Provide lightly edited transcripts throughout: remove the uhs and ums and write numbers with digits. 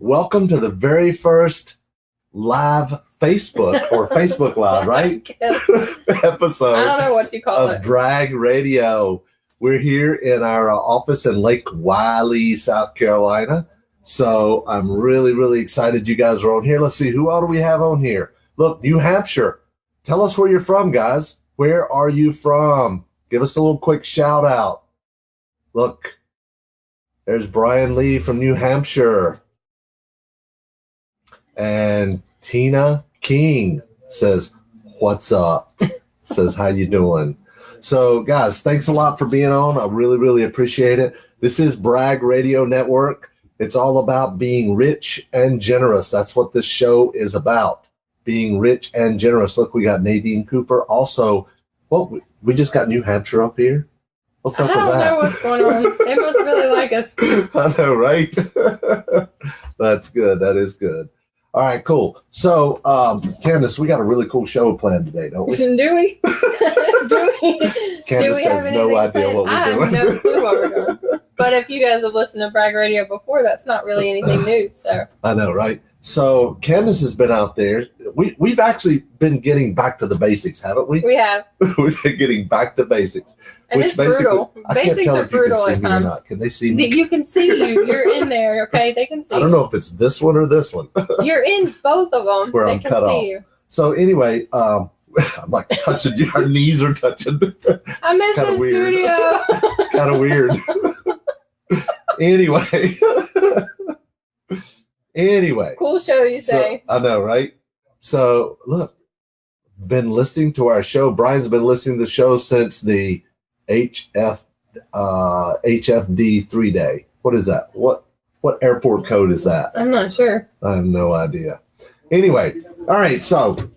welcome to the very first live Facebook or Facebook Live, right? Episode. I don't know what you call it. Brag Radio. We're here in our office in Lake Wiley, South Carolina. So I'm really, really excited you guys are on here. Let's see, who all do we have on here? Look, New Hampshire. Tell us where you're from, guys. Where are you from? Give us a little quick shout out. Look, there's Brian Lee from New Hampshire. And Tina King says, what's up? Says, how you doing? So, guys, thanks a lot for being on. I really, really appreciate it. This is Brag Radio Network. It's all about being rich and generous. That's what this show is about, being rich and generous. Look, we got Nadine Cooper. Also, well, we just got New Hampshire up here. What's up with that? I don't know what's going on. They must really like us. I know, right? That's good. That is good. All right, cool. So, Candace, we got a really cool show planned today, don't we? Do we? Do we? Candace has no idea what we're doing. I have no clue what we're doing. But if you guys have listened to Brag Radio before, that's not really anything new. So I know, right? So Candace has been out there. We've actually been getting back to the basics, haven't we? we have. We've been getting back to basics. And it's brutal. Basics are brutal at times. Can they see me? You can see you. You're in there, okay? They can see you. I don't know if it's this one or this one. You're in both of them. Where they I'm can cut see off. you. So anyway, I'm like touching you. Our knees are touching. I miss the studio. It's kind of weird. Anyway. Cool show, you say. So, I know, right? So, look, been listening to our show. Brian's been listening to the show since the HFD 3-day. What is that? What airport code is that? I'm not sure. I have no idea. Anyway, all right. So,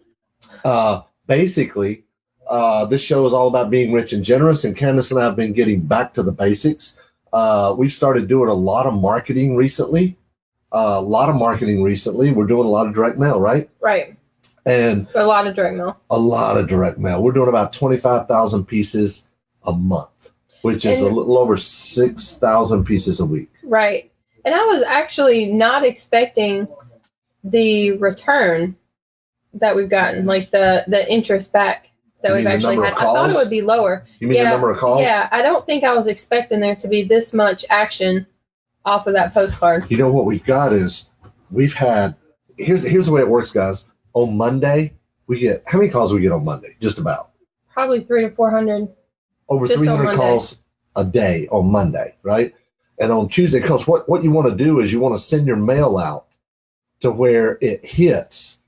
basically, this show is all about being rich and generous, and Candace and I have been getting back to the basics. We've started doing a lot of marketing recently. We're doing a lot of direct mail, right? Right. And a lot of direct mail. We're doing about 25,000 pieces a month, which is a little over 6,000 pieces a week. Right. And I was actually not expecting the return that we've gotten, like the interest back that we've actually had. I thought it would be lower. You mean the number of calls? Yeah. I don't think I was expecting there to be this much action off of that postcard. You know what we've got is here's the way it works, guys. On Monday, we get, how many calls do we get on Monday? Just about. Probably 300 to 400. Over 300 calls a day on Monday, right? And on Tuesday, because what you want to do is you want to send your mail out to where it hits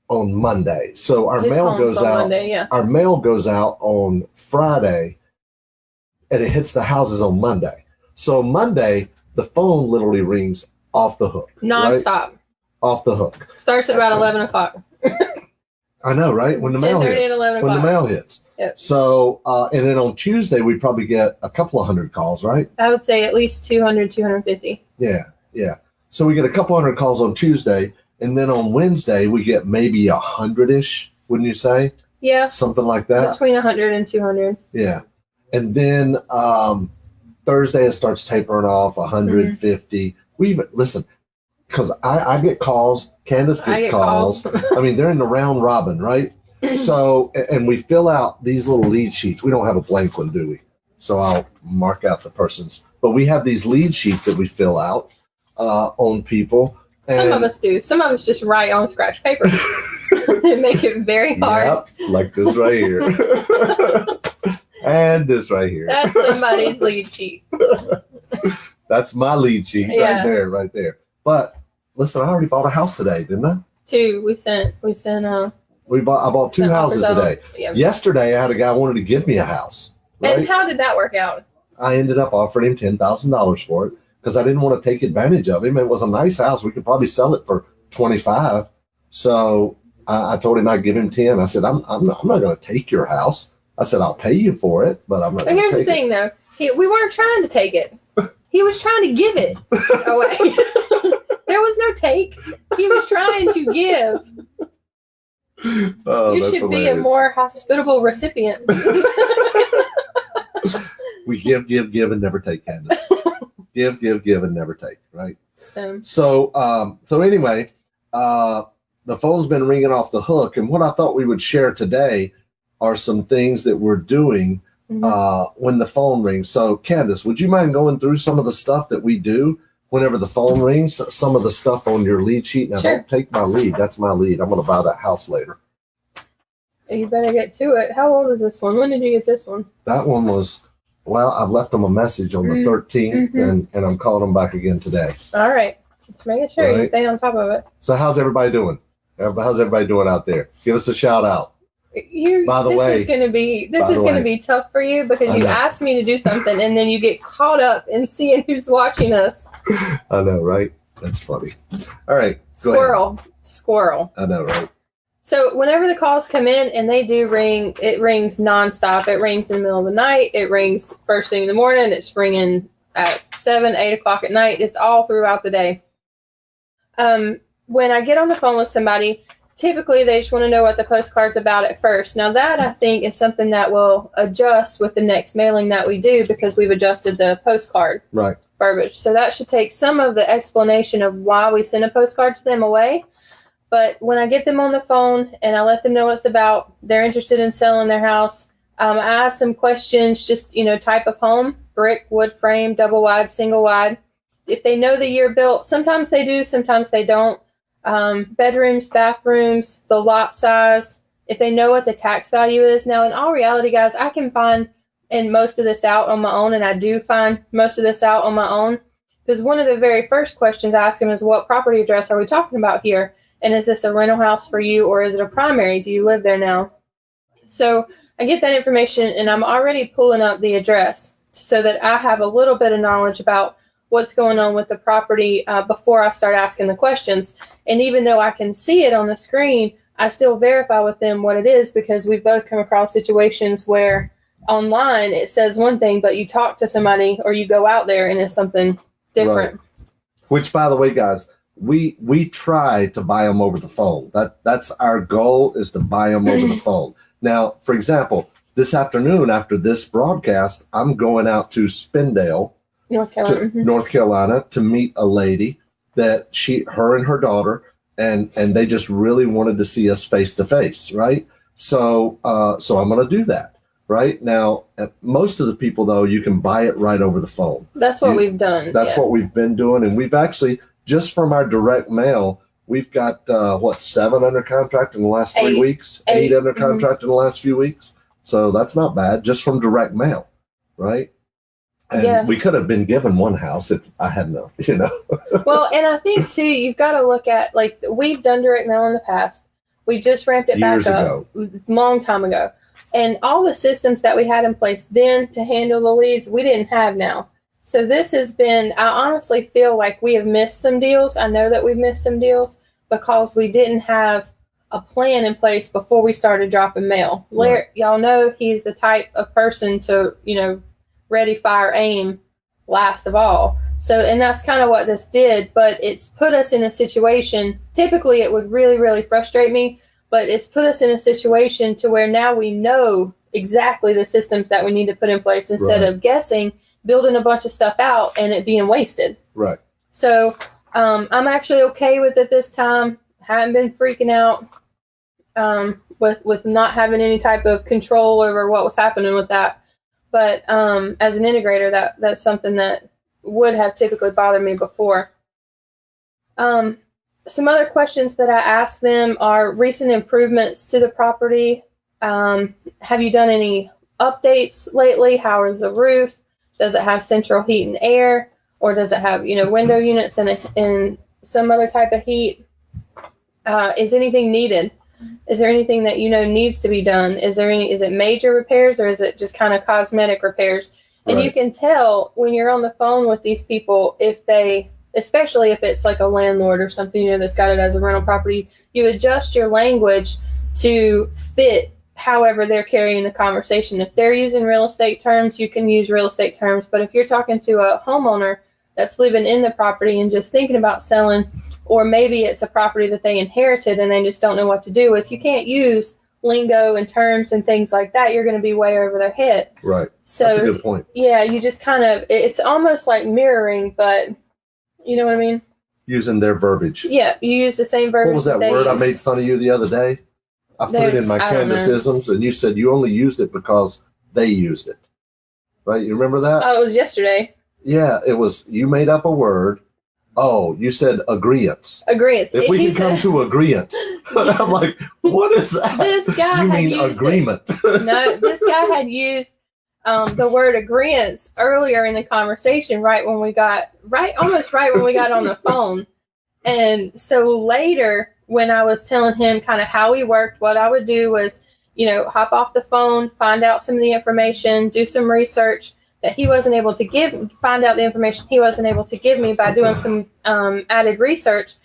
on Monday. So our mail goes out. Monday, yeah. Our mail goes out on Friday, and it hits the houses on Monday. So Monday, the phone literally rings off the hook. Nonstop. Right? Off the hook. Starts at about 11 o'clock. I know, right? When the mail hits. 11 o'clock. When the mail hits. Yep. So, and then on Tuesday, we probably get a couple of hundred calls, right? I would say at least 200, 250. Yeah. So we get a couple hundred calls on Tuesday, and then on Wednesday, we get maybe 100-ish, wouldn't you say? Yeah. Something like that. Between 100 and 200. Yeah. And then Thursday, it starts tapering off, 150. We even, listen, because I get calls, Candace gets calls. I mean, they're in the round robin, right? So, and we fill out these little lead sheets. We don't have a blank one, do we? So I'll mark out the person's. But we have these lead sheets that we fill out on people. And some of us do. Some of us just write on scratch paper and make it very hard. Yep, like this right here. And this right here. That's somebody's lead sheet. That's my lead sheet right there. But listen, I already bought a house today, didn't I? 2. I bought 2 houses today. Yeah. Yesterday, I had a guy wanted to give me a house. Right? And how did that work out? I ended up offering him $10,000 for it because I didn't want to take advantage of him. It was a nice house. We could probably sell it for 25. So I told him I'd give him 10. I said, I'm not going to take your house. I said, I'll pay you for it, but I'm not going to take it. But here's the thing, though. We weren't trying to take it. He was trying to give it away. There was no take. He was trying to give. Oh, you should be a more hospitable recipient. We give, and never take, Candace. Give, and never take, Right. So anyway, the phone's been ringing off the hook, and what I thought we would share today are some things that we're doing when the phone rings. So, Candace, would you mind going through some of the stuff that we do whenever the phone rings? Some of the stuff on your lead sheet. Now, Sure. Don't take my lead. That's my lead. I'm going to buy that house later. You better get to it. How old is this one? When did you get this one? That one was, well, I've left them a message on the 13th, and I'm calling them back again today. All right. Just making sure you stay on top of it. So how's everybody doing? How's everybody doing out there? Give us a shout out. By the way, this is going to be tough for you because you asked me to do something and then you get caught up in seeing who's watching us. I know, right? That's funny. All right. Squirrel. I know, right? So whenever the calls come in and they do ring, it rings nonstop. It rings in the middle of the night. It rings first thing in the morning. It's ringing at 7, 8 o'clock at night. It's all throughout the day. When I get on the phone with somebody, typically they just want to know what the postcard's about at first. Now that I think is something that will adjust with the next mailing that we do because we've adjusted the postcard verbiage. So that should take some of the explanation of why we send a postcard to them away. But when I get them on the phone and I let them know what it's about, they're interested in selling their house. I ask some questions, just, type of home, brick, wood frame, double wide, single wide. If they know the year built, sometimes they do, sometimes they don't. Bedrooms, bathrooms, the lot size, if they know what the tax value is. Now, in all reality, guys, I can find most of this out on my own, and I do find most of this out on my own, because one of the very first questions I ask them is, what property address are we talking about here? And is this a rental house for you, or is it a primary? Do you live there now? So I get that information, and I'm already pulling up the address so that I have a little bit of knowledge about what's going on with the property before I start asking the questions. And even though I can see it on the screen, I still verify with them what it is, because we've both come across situations where online it says one thing, but you talk to somebody or you go out there and it's something different. Right. Which, by the way, guys, we try to buy them over the phone. That's our goal, is to buy them over the phone. Now, for example, this afternoon after this broadcast, I'm going out to Spindale, North Carolina, to meet a lady that her and her daughter, and they just really wanted to see us face to face, right? So I'm going to do that. Right now, most of the people, though, you can buy it right over the phone. That's what we've done. That's what we've been doing, and we've actually, just from our direct mail, we've got 7 under contract in the last 3 weeks, 8 under contract in the last few weeks. So that's not bad, just from direct mail, right? And we could have been given one house if I had known, Well, and I think too, you've got to look at, like, we've done direct mail in the past. We just ramped it back up long time ago. And all the systems that we had in place then to handle the leads, we didn't have now. So this has been, I honestly feel like we have missed some deals. I know that we've missed some deals because we didn't have a plan in place before we started dropping mail. Y'all know he's the type of person to, ready, fire, aim, last of all. So, and that's kind of what this did, but it's put us in a situation, typically it would really, really frustrate me, but it's put us in a situation to where now we know exactly the systems that we need to put in place instead of guessing, building a bunch of stuff out and it being wasted. Right. So I'm actually okay with it this time. Haven't been freaking out with not having any type of control over what was happening with that. But as an integrator, that's something that would have typically bothered me before. Some other questions that I asked them are recent improvements to the property. Have you done any updates lately? How is the roof? Does it have central heat and air? Or does it have, window units and some other type of heat? Is anything needed? Is there anything that needs to be done? Is it major repairs, or is it just kind of cosmetic repairs? And you can tell when you're on the phone with these people, especially if it's like a landlord or something, that's got it as a rental property, you adjust your language to fit however they're carrying the conversation. If they're using real estate terms, you can use real estate terms. But if you're talking to a homeowner that's living in the property and just thinking about selling, or maybe it's a property that they inherited and they just don't know what to do with, you can't use lingo and terms and things like that. You're going to be way over their head. Right. So that's a good point. Yeah, you just kind of, it's almost like mirroring, but You know what I mean? Using their verbiage. Yeah, you use the same verbiage. What was that word I made fun of you the other day? I put it in my Candaceisms, and you said you only used it because they used it. Right? You remember that? Oh, it was yesterday. Yeah, it was. You made up a word. Oh, you said agreeance. Agreeance. If we can come to agreeance. I'm like, what is that? This guy you had mean used agreement. No, this guy had used the word agreeance earlier in the conversation, almost right when we got on the phone. And so later, when I was telling him kind of how we worked, what I would do was, hop off the phone, find out some of the information, do some research that he wasn't able to find out the information he wasn't able to give me by doing some added research,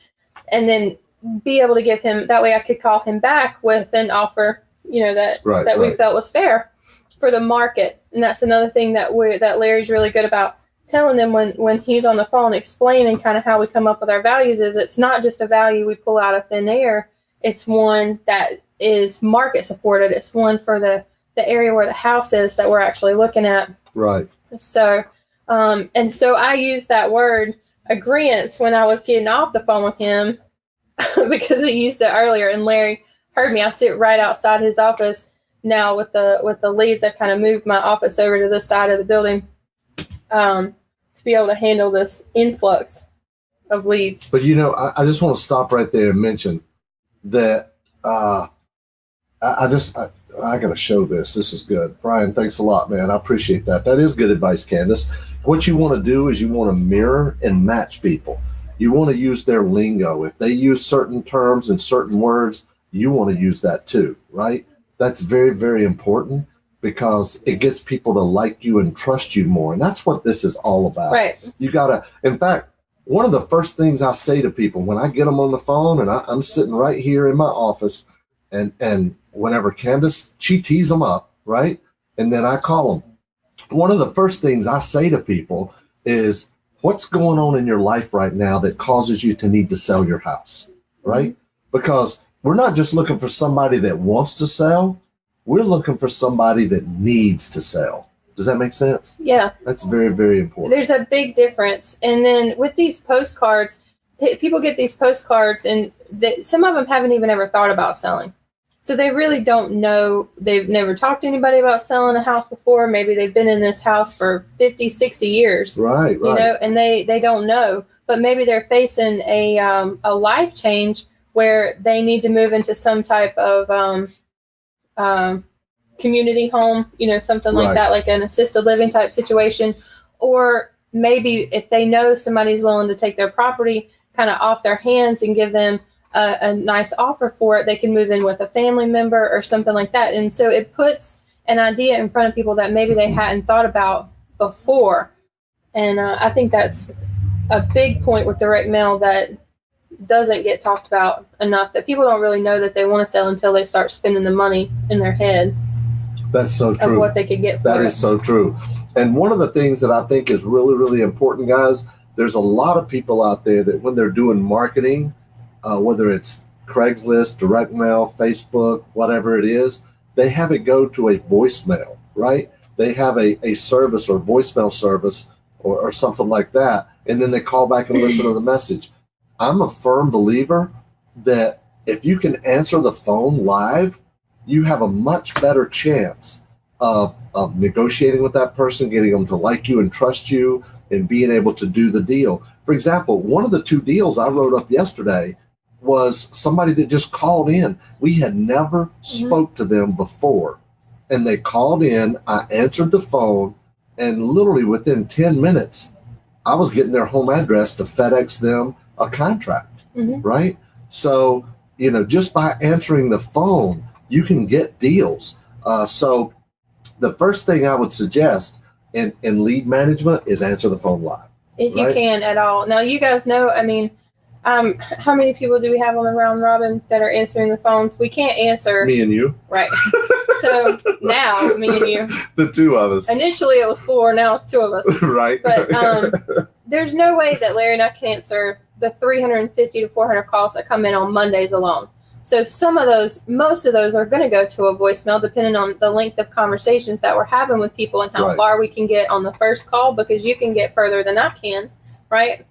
and then be able to give him, that way I could call him back with an offer, that we felt was fair for the market. And that's another thing that Larry's really good about telling them when he's on the phone, explaining kind of how we come up with our values. Is it's not just a value we pull out of thin air. It's one that is market supported. It's one for the area where the house is that we're actually looking at. Right. So, and so I used that word agreeance when I was getting off the phone with him because he used it earlier, and Larry heard me. I sit right outside his office now with the leads. I kind of moved my office over to this side of the building to be able to handle this influx of leads. But I just want to stop right there and mention that I got to show this. This is good. Brian, thanks a lot, man. I appreciate that. That is good advice, Candace. What you want to do is you want to mirror and match people. You want to use their lingo. If they use certain terms and certain words, you want to use that too, right? That's very, very important because it gets people to like you and trust you more. And that's what this is all about. Right. You got to, in fact, one of the first things I say to people when I get them on the phone, and I'm sitting right here in my office, and whenever Candace, she tees them up, right? And then I call them. One of the first things I say to people is, what's going on in your life right now that causes you to need to sell your house, right? Because we're not just looking for somebody that wants to sell. We're looking for somebody that needs to sell. Does that make sense? Yeah. That's very, very important. There's a big difference. And then with these postcards, people get these postcards, and some of them haven't even ever thought about selling. So they really don't know. They've never talked to anybody about selling a house before. Maybe they've been in this house for 50, 60 years. Right. And they don't know. But maybe they're facing a life change where they need to move into some type of community home, something like that, like an assisted living type situation. Or maybe if they know somebody's willing to take their property kind of off their hands and give them a nice offer for it, they can move in with a family member or something like that. And so it puts an idea in front of people that maybe they hadn't thought about before. And I think that's a big point with direct mail that doesn't get talked about enough, that people don't really know that they want to sell until they start spending the money in their head. That's so true. Of what they could get for That is so true. And one of the things that I think is really, really important, guys, there's a lot of people out there that when they're doing marketing, whether it's Craigslist, direct mail, Facebook, whatever it is, they have it go to a voicemail, right? They have a service or voicemail service or something like that, and then they call back and listen to the message. I'm a firm believer that if you can answer the phone live, you have a much better chance of negotiating with that person, getting them to like you and trust you, and being able to do the deal. For example, one of the 2 deals I wrote up yesterday was somebody that just called in. We had never spoke to them before. And they called in, I answered the phone, and literally within 10 minutes, I was getting their home address to FedEx them a contract, right? So, just by answering the phone, you can get deals. So the first thing I would suggest in lead management is answer the phone live. If you can at all. Now, you guys know, how many people do we have on the round robin that are answering the phones? We can't answer. Me and you. Right. So now, me and you. The 2 of us. Initially it was 4, now it's 2 of us. Right. But there's no way that Larry and I can answer the 350 to 400 calls that come in on Mondays alone. So most of those are going to go to a voicemail, depending on the length of conversations that we're having with people and how far we can get on the first call, because you can get further than I can, right?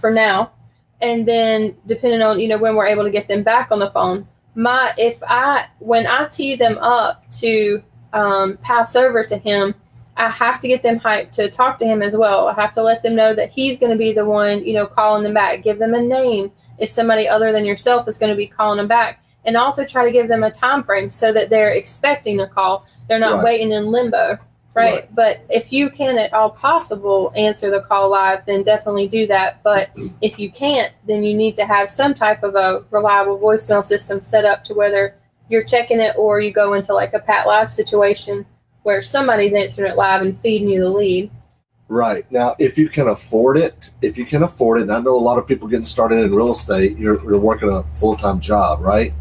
for now. And then depending on, when we're able to get them back on the phone, when I tee them up to pass over to him, I have to get them hyped to talk to him as well. I have to let them know that he's going to be the one, calling them back. Give them a name if somebody other than yourself is going to be calling them back. And also try to give them a time frame so that they're expecting a call. They're not waiting in limbo, right? But if you can at all possible answer the call live, then definitely do that. But if you can't, then you need to have some type of a reliable voicemail system set up to whether you're checking it or you go into like a Pat Live situation where somebody's answering it live and feeding you the lead. Right. Now, if you can afford it, and I know a lot of people getting started in real estate, you're working a full-time job, right?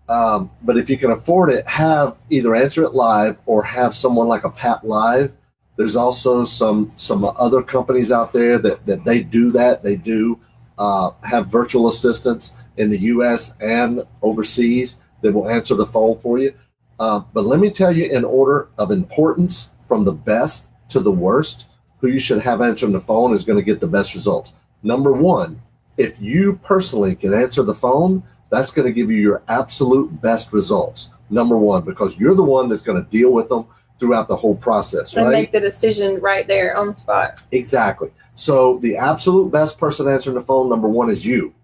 But if you can afford it, have either answer it live or have someone like a Pat Live. There's also some other companies out there that they do that. They do have virtual assistants in the U.S. and overseas that will answer the phone for you. But let me tell you, in order of importance, from the best to the worst, who you should have answering the phone is going to get the best results. Number one, if you personally can answer the phone, that's going to give you your absolute best results. Number one, because you're the one that's going to deal with them throughout the whole process, right? And make the decision right there on the spot. Exactly. So the absolute best person answering the phone, number one, is you.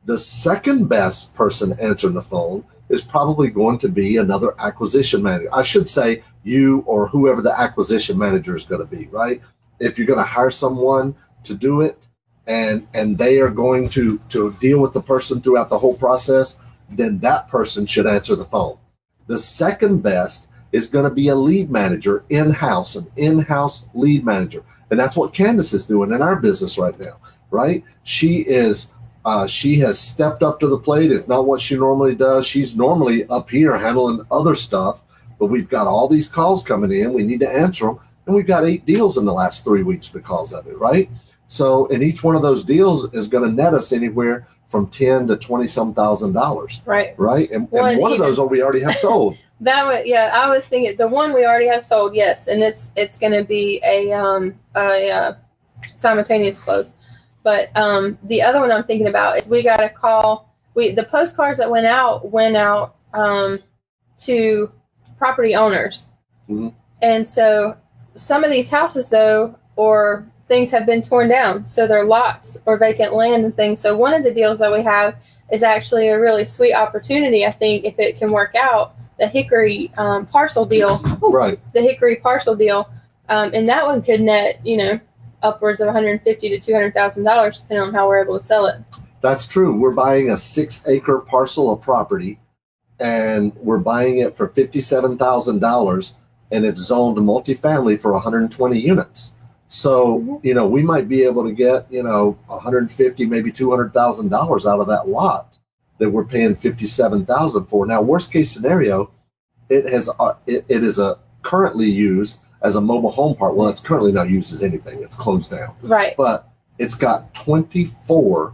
The second best person answering the phone is probably going to be another acquisition manager. I should say you or whoever the acquisition manager is going to be, right? If you're going to hire someone to do it, and they are going to deal with the person throughout the whole process, then that person should answer the phone. The second best is going to be a lead manager in-house, an in-house lead manager. And that's what Candace is doing in our business right now, right? She has stepped up to the plate. It's not what she normally does. She's normally up here handling other stuff, but we've got all these calls coming in. We need to answer them. And we've got 8 deals in the last 3 weeks because of it, right? So, and each one of those deals is going to net us anywhere from $10,000 to $20,000. Right. Right. And one of those we already have sold. I was thinking the one we already have sold, yes, and it's going to be a simultaneous close. But the other one I'm thinking about is we got a call. The postcards that went out to property owners, and so some of these houses though, or things have been torn down, so they're lots or vacant land and things. So one of the deals that we have is actually a really sweet opportunity, I think, if it can work out. The Hickory parcel deal, right? The Hickory parcel deal, and that one could net, upwards of $150,000 to $200,000, depending on how we're able to sell it. That's true. We're buying a 6-acre parcel of property, and we're buying it for $57,000, and it's zoned multifamily for 120 units. So, we might be able to get, $150,000, maybe $200,000 out of that lot that we're paying $57,000 for. Now, worst case scenario, it is currently used as a mobile home park. Well, it's currently not used as anything. It's closed down. Right. But it's got 24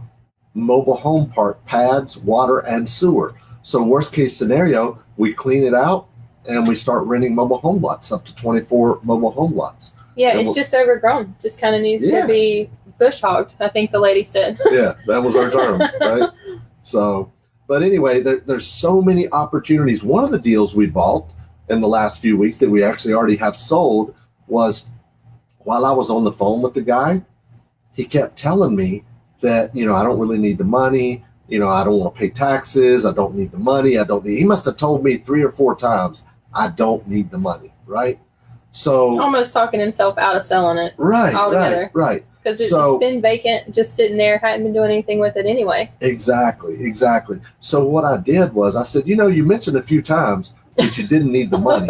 mobile home park pads, water, and sewer. So worst case scenario, we clean it out and we start renting mobile home lots, up to 24 mobile home lots. Yeah, it's just overgrown. Just kind of needs to be bush hogged, I think the lady said. Yeah, that was our term, right? So, but anyway, there's so many opportunities. One of the deals we bought in the last few weeks that we actually already have sold was, while I was on the phone with the guy, he kept telling me that, I don't really need the money. I don't want to pay taxes. I don't need the money. He must have told me 3 or 4 times, I don't need the money, right? So almost talking himself out of selling it. Right. Altogether. Right. Because it's been vacant, just sitting there, hadn't been doing anything with it anyway. Exactly. So what I did was I said, you mentioned a few times that you didn't need the money.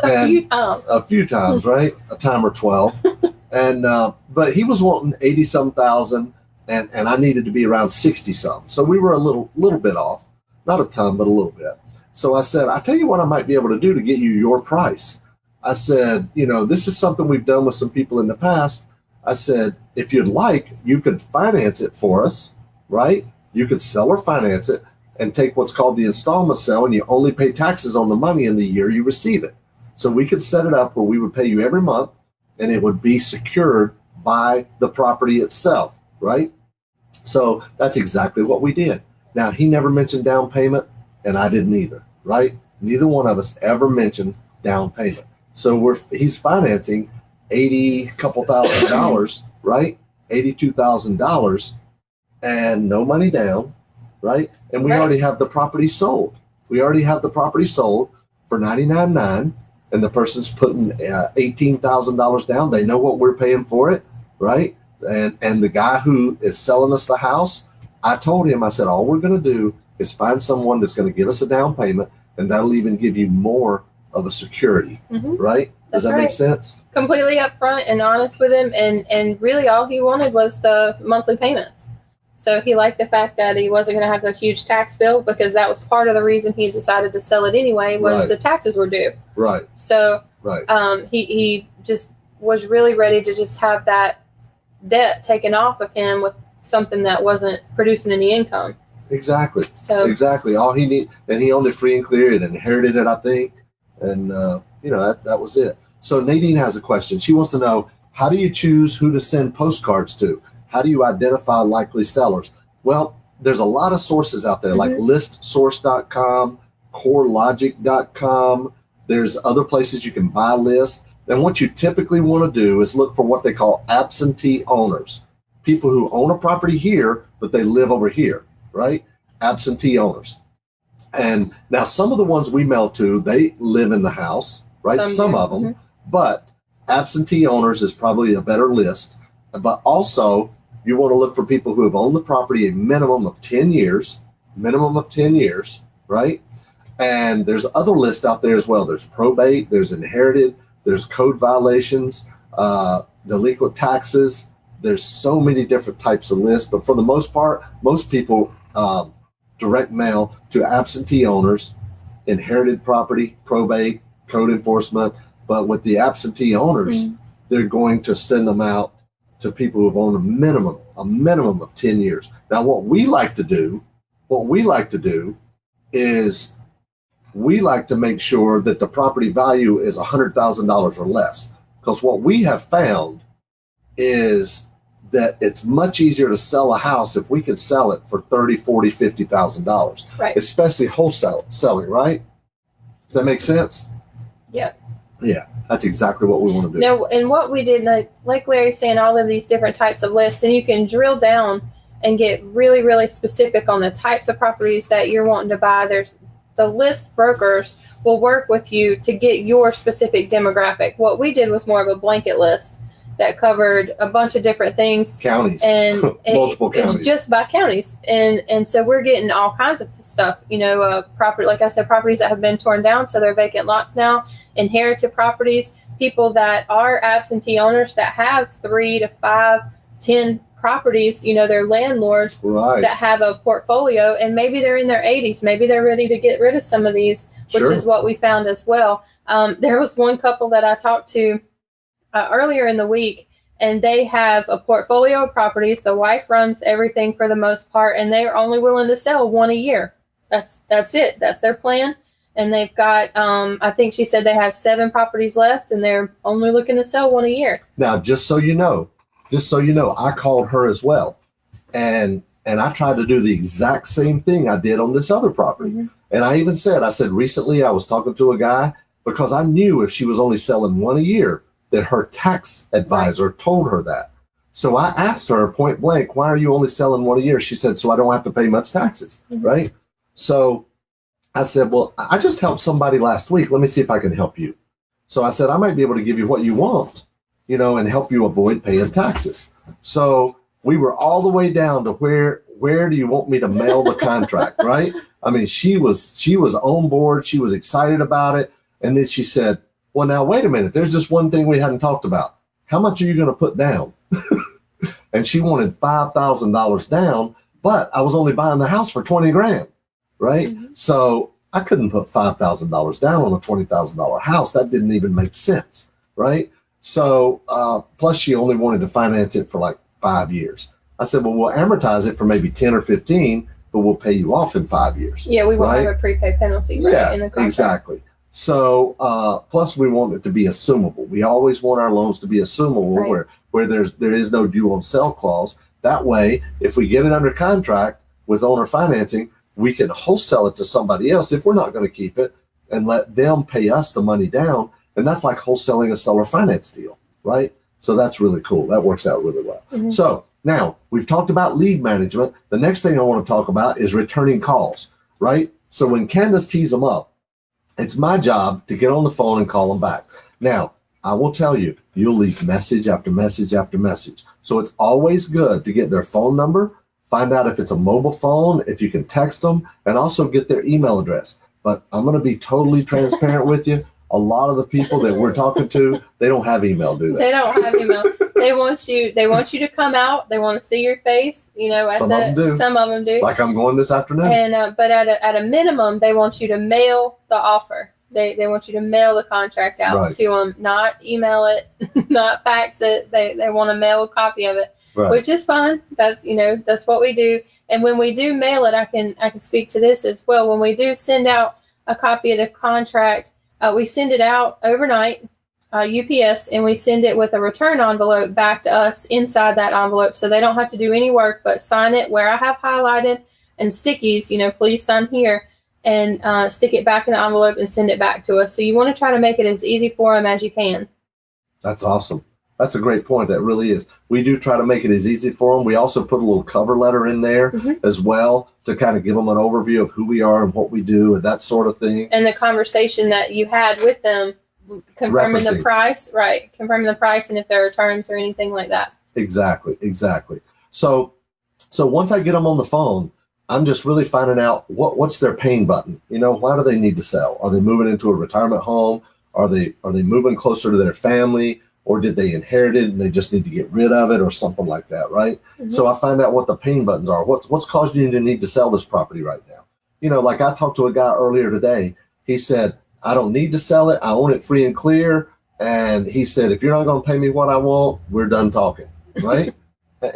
A few times, right? A time or 12. And but he was wanting 80-some thousand, and I needed to be around 60-some. So we were a little bit off. Not a ton, but a little bit. So I said, I'll tell you what I might be able to do to get you your price. I said, this is something we've done with some people in the past. I said, if you'd like, you could finance it for us, right? You could sell or finance it and take what's called the installment sale, and you only pay taxes on the money in the year you receive it. So we could set it up where we would pay you every month, and it would be secured by the property itself, right? So that's exactly what we did. Now, he never mentioned down payment, and I didn't either, right? Neither one of us ever mentioned down payment. So he's financing couple thousand dollars, right? $82,000 and no money down, right? And we already have the property sold. We already have the property sold for $99,900, and the person's putting $18,000 down. They know what we're paying for it, right? And the guy who is selling us the house, I told him, I said, all we're going to do is find someone that's going to give us a down payment, and that'll even give you more of a security, right? Does that make sense? Completely upfront and honest with him, and really all he wanted was the monthly payments. So he liked the fact that he wasn't going to have a huge tax bill, because that was part of the reason he decided to sell it anyway, was the taxes were due. Right. So he just was really ready to just have that debt taken off of him with something that wasn't producing any income. Exactly. So exactly. All he need, and he owned it free and clear and inherited it, I think. And that was it. So Nadine has a question. She wants to know, how do you choose who to send postcards to? How do you identify likely sellers? Well, there's a lot of sources out there, like listsource.com, corelogic.com. There's other places you can buy lists. And what you typically want to do is look for what they call absentee owners, people who own a property here, but they live over here, right? Absentee owners. And now some of the ones we mail to, they live in the house, right? Some of them, but absentee owners is probably a better list. But also, you want to look for people who have owned the property a minimum of 10 years, right? And there's other lists out there as well. There's probate, there's inherited, there's code violations, delinquent taxes. There's so many different types of lists. But for the most part, most people direct mail to absentee owners, inherited property, probate, code enforcement. But with the absentee owners, they're going to send them out to people who have owned a minimum of 10 years. Now, what we like to do is we like to make sure that the property value is $100,000 or less. Because what we have found is that it's much easier to sell a house if we can sell it for $30,000, $40,000, $50,000, right? Especially wholesale selling, right? Does that make sense? Yeah. Yeah, that's exactly what we want to do. Now, and what we did, like Larry's saying, all of these different types of lists, and you can drill down and get really, really specific on the types of properties that you're wanting to buy. There's the list brokers will work with you to get your specific demographic. What we did was more of a blanket list that covered a bunch of different things. Counties. And multiple counties. It's just by counties. And so we're getting all kinds of stuff, property, like I said, properties that have been torn down, so they're vacant lots now, inherited properties, people that are absentee owners that have 3 to 5, 10 properties, they're landlords that have a portfolio, and maybe they're in their 80s, maybe they're ready to get rid of some of these, which is what we found as well. There was one couple that I talked to earlier in the week, and they have a portfolio of properties. The wife runs everything for the most part, and they are only willing to sell one a year. That's it. That's their plan. And they've got, I think she said they have 7 properties left, and they're only looking to sell one a year. Now, just so you know, I called her as well. And I tried to do the exact same thing I did on this other property. And I even said, recently I was talking to a guy, because I knew if she was only selling one a year, that her tax advisor told her that. So I asked her point blank, why are you only selling one a year? She said, so I don't have to pay much taxes, right? So I said, well, I just helped somebody last week. Let me see if I can help you. So I said, I might be able to give you what you want, and help you avoid paying taxes. So we were all the way down to where do you want me to mail the contract, right? I mean, she was on board. She was excited about it. And then she said, well, now, wait a minute. There's just one thing we hadn't talked about. How much are you going to put down? And she wanted $5,000 down, but I was only buying the house for $20,000, right? So I couldn't put $5,000 down on a $20,000 house. That didn't even make sense, right? So plus she only wanted to finance it for like 5 years. I said, well, we'll amortize it for maybe 10 or 15, but we'll pay you off in 5 years. Yeah, we won't have a prepaid penalty, right? Yeah, in the contract. Exactly. So plus we want it to be assumable. We always want our loans to be assumable, where there is no due on sale clause, That way, if we get it under contract with owner financing, we can wholesale it to somebody else if we're not going to keep it and let them pay us the money down. And that's like wholesaling a seller finance deal, right? So that's really cool. That works out really well. Mm-hmm. So now we've talked about lead management. The next thing I want to talk about is returning calls, right? So when Candace tees them up, it's my job to get on the phone and call them back. Now, I will tell you, you'll leave message after message after message. So it's always good to get their phone number, find out if it's a mobile phone, if you can text them, and also get their email address. But I'm going to be totally transparent with you. A lot of the people that we're talking to, they don't have email, do they? They don't have email. They want you to come out. They want to see your face. You know, some of them do. Like I'm going this afternoon. And but at a minimum, they want you to mail the offer. They want you to mail the contract out to them, not email it, not fax it. They want to mail a copy of it, which is fine. That's what we do. And when we do mail it, I can speak to this as well. When we do send out a copy of the contract, we send it out overnight, UPS, and we send it with a return envelope back to us inside that envelope, so they don't have to do any work but sign it where I have highlighted and stickies. Please sign here. And stick it back in the envelope and send it back to us. So you want to try to make it as easy for them as you can. That's awesome. That's a great point. That really is. We do try to make it as easy for them. We also put a little cover letter in there as well to kind of give them an overview of who we are and what we do and that sort of thing. And the conversation that you had with them, confirming the price, right? Confirming the price and if there are terms or anything like that. Exactly. So once I get them on the phone, I'm just really finding out what's their pain button. Why do they need to sell? Are they moving into a retirement home? Are they moving closer to their family? Or did they inherit it and they just need to get rid of it or something like that, right? Mm-hmm. So I find out what the pain buttons are. What's causing you to need to sell this property right now? Like I talked to a guy earlier today. He said, I don't need to sell it. I own it free and clear. And he said, if you're not going to pay me what I want, we're done talking, right?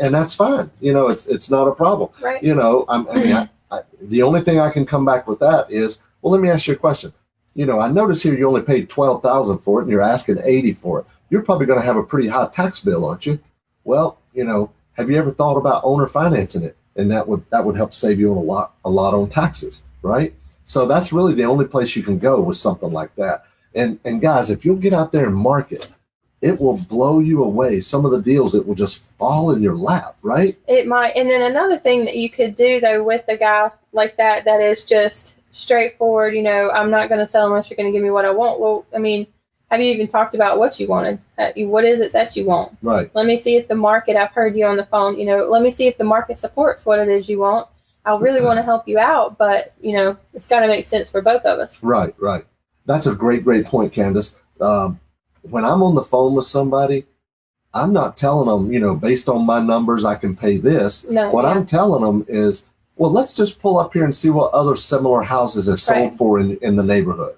And that's fine. It's not a problem. Right. The only thing I can come back with that is, well, let me ask you a question. I notice here you only paid $12,000 for it and you're asking $80,000 for it. You're probably going to have a pretty high tax bill, aren't you? Well, have you ever thought about owner financing it? And that would help save you a lot on taxes, right? So that's really the only place you can go with something like that. And guys, if you'll get out there and market, it will blow you away. Some of the deals, it will just fall in your lap, right? It might. And then another thing that you could do, though, with a guy like that is just straightforward, I'm not going to sell unless you're going to give me what I want. Well, have you even talked about what you wanted? What is it that you want? Right. Let me see if the market, I've heard you on the phone, let me see if the market supports what it is you want. I really want to help you out, but, it's got to make sense for both of us. Right. That's a great point, Candace. When I'm on the phone with somebody, I'm not telling them, based on my numbers, I can pay this. No, what I'm telling them is, well, let's just pull up here and see what other similar houses have sold for in the neighborhood.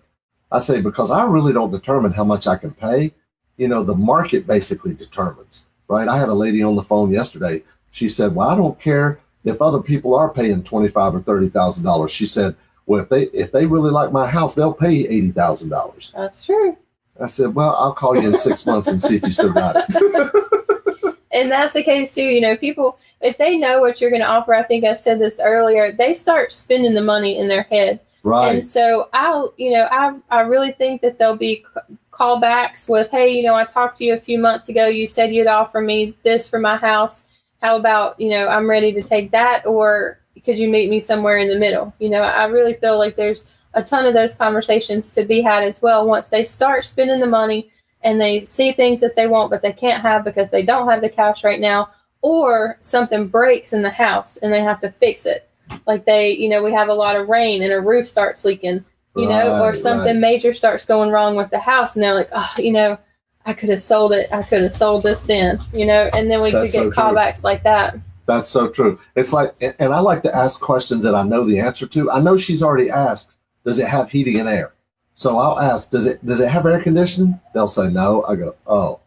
I say, because I really don't determine how much I can pay. The market basically determines, right? I had a lady on the phone yesterday. She said, well, I don't care if other people are paying $25,000 or $30,000. She said, well, if they really like my house, they'll pay $80,000. That's true. I said, well, I'll call you in 6 months and see if you still got it. And that's the case too. People, if they know what you're going to offer, I think I said this earlier, they start spending the money in their head. Right. And so I really think that there'll be callbacks with, hey, I talked to you a few months ago. You said you'd offer me this for my house. How about, I'm ready to take that, or could you meet me somewhere in the middle? I really feel like there's a ton of those conversations to be had as well. Once they start spending the money and they see things that they want, but they can't have because they don't have the cash right now, or something breaks in the house and they have to fix it. Like we have a lot of rain and a roof starts leaking, or something major starts going wrong with the house. And they're like, oh, I could have sold it. I could have sold this then, and then we could get callbacks like that. That's so true. It's like, and I like to ask questions that I know the answer to. I know she's already asked, does it have heating and air? So I'll ask, does it have air conditioning? They'll say no. I go, oh,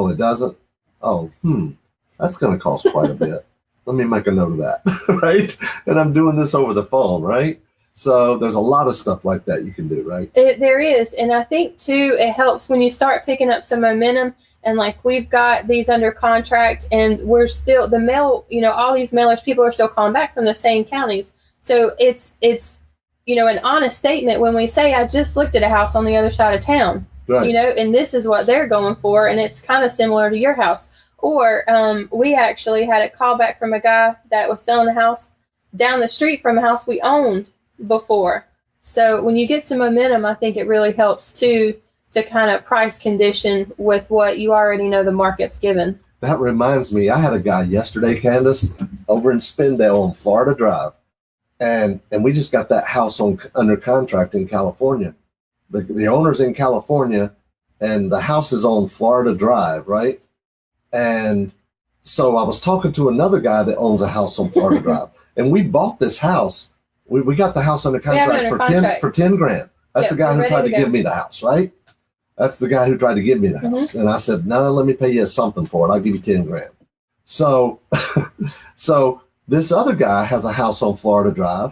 it doesn't? Oh, that's going to cost quite a bit. Let me make a note of that, right? And I'm doing this over the phone, right? So there's a lot of stuff like that you can do, right? There is. And I think, too, it helps when you start picking up some momentum. And like we've got these under contract and we're still the mail, all these mailers, people are still calling back from the same counties. So it's an honest statement when we say, I just looked at a house on the other side of town, right. And this is what they're going for. And it's kind of similar to your house. Or we actually had a call back from a guy that was selling a house down the street from a house we owned before. So when you get some momentum, I think it really helps too, to kind of price condition with what you already know the market's given. That reminds me, I had a guy yesterday, Candace, over in Spindale on Florida Drive. And we just got that house under contract in California. The owner's in California and the house is on Florida Drive, right? And so I was talking to another guy that owns a house on Florida Drive. And we bought this house. We got the house under contract for 10 grand. That's the guy who tried to give me the house, right? That's the guy who tried to give me the house. And I said, no, let me pay you something for it. I'll give you 10 grand. So, so this other guy has a house on Florida Drive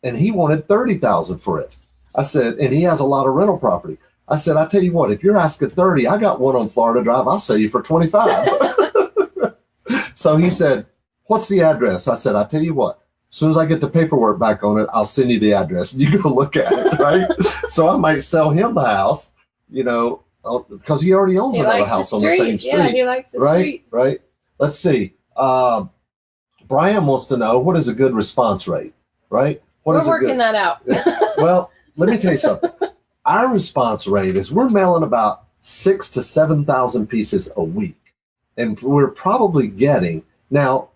and he wanted $30,000 for it. I said, and he has a lot of rental property. I said, I tell you what, if you're asking 30, I got one on Florida Drive. I'll sell you for 25. So he said, what's the address? I said, I tell you what, as soon as I get the paperwork back on it, I'll send you the address and you go look at it. Right. So I might sell him the house, because he already owns another house on the same street. Yeah, he likes the street. Right. Let's see. Brian wants to know, what is a good response rate, right? We're working that out. Well, let me tell you something. Our response rate is we're mailing about 6,000 to 7,000 pieces a week. And we're probably getting, now,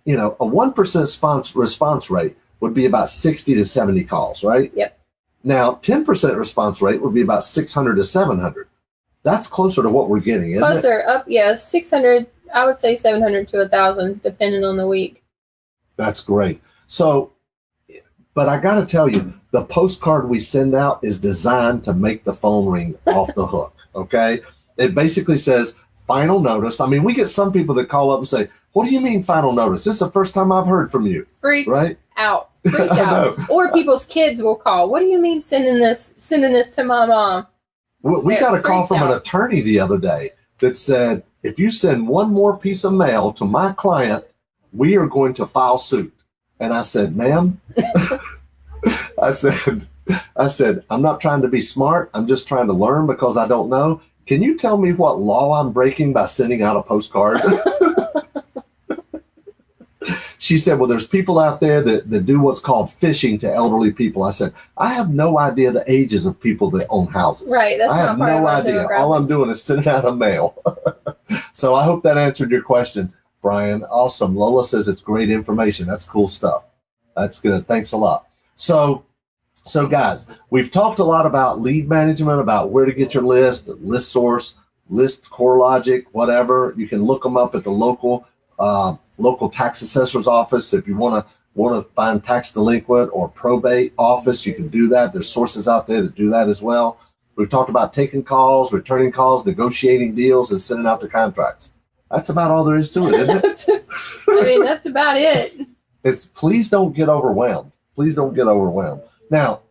a 1% response rate would be about 60 to 70 calls, right? Yep. Now, 10% response rate would be about 600 to 700. That's closer to what we're getting, isn't it? Closer, up, 600, I would say 700 to 1,000, depending on the week. That's great. So, but I got to tell you, the postcard we send out is designed to make the phone ring off the hook, okay? It basically says, final notice. I mean, we get some people that call up and say, what do you mean final notice? This is the first time I've heard from you. Freak right? out. Freak out. Or people's kids will call. What do you mean sending this to my mom? We got a call from an attorney the other day that said, if you send one more piece of mail to my client, we are going to file suit. And I said, ma'am, I said, I'm not trying to be smart. I'm just trying to learn because I don't know. Can you tell me what law I'm breaking by sending out a postcard? She said, well, there's people out there that do what's called phishing to elderly people. I said, I have no idea the ages of people that own houses. Right. That's I have no idea. All I'm doing is sending out a mail. So I hope that answered your question, Brian. Awesome. Lola says it's great information. That's cool stuff. That's good. Thanks a lot. So guys, we've talked a lot about lead management, about where to get your list source, list CoreLogic, whatever. You can look them up at the local tax assessor's office. If you want to find tax delinquent or probate office, you can do that. There's sources out there that do that as well. We've talked about taking calls, returning calls, negotiating deals, and sending out the contracts. That's about all there is to it, isn't it? I mean, that's about it. Please don't get overwhelmed. Please don't get overwhelmed. Now,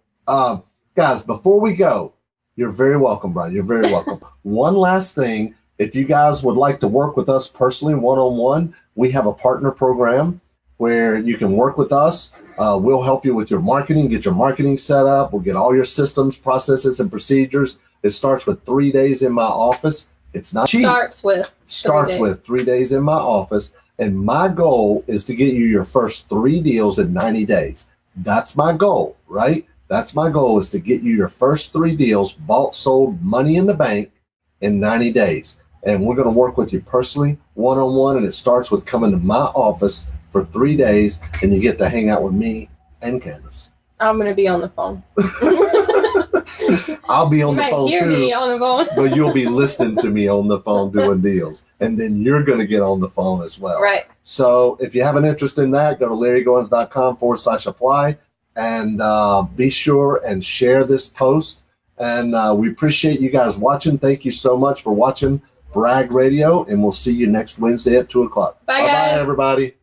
guys, before we go, you're very welcome, Brian. You're very welcome. One last thing. If you guys would like to work with us personally, one-on-one, we have a partner program where you can work with us. We'll help you with your marketing, get your marketing set up. We'll get all your systems, processes, and procedures. It starts with 3 days in my office. It's not cheap. Starts with 3 days in my office. And my goal is to get you your first 3 deals in 90 days. That's my goal, right? That's my goal, is to get you your first 3 deals, bought, sold, money in the bank in 90 days. And we're going to work with you personally, one-on-one. And it starts with coming to my office for 3 days, and you get to hang out with me and Candace. I'm going to be on the phone. I'll be on the phone too. You might hear me on the phone. But you'll be listening to me on the phone doing deals. And then you're going to get on the phone as well. Right. So if you have an interest in that, go to larrygoins.com/apply and be sure and share this post. And we appreciate you guys watching. Thank you so much for watching Bragg Radio, and we'll see you next Wednesday at 2:00. Bye, guys. Bye, everybody.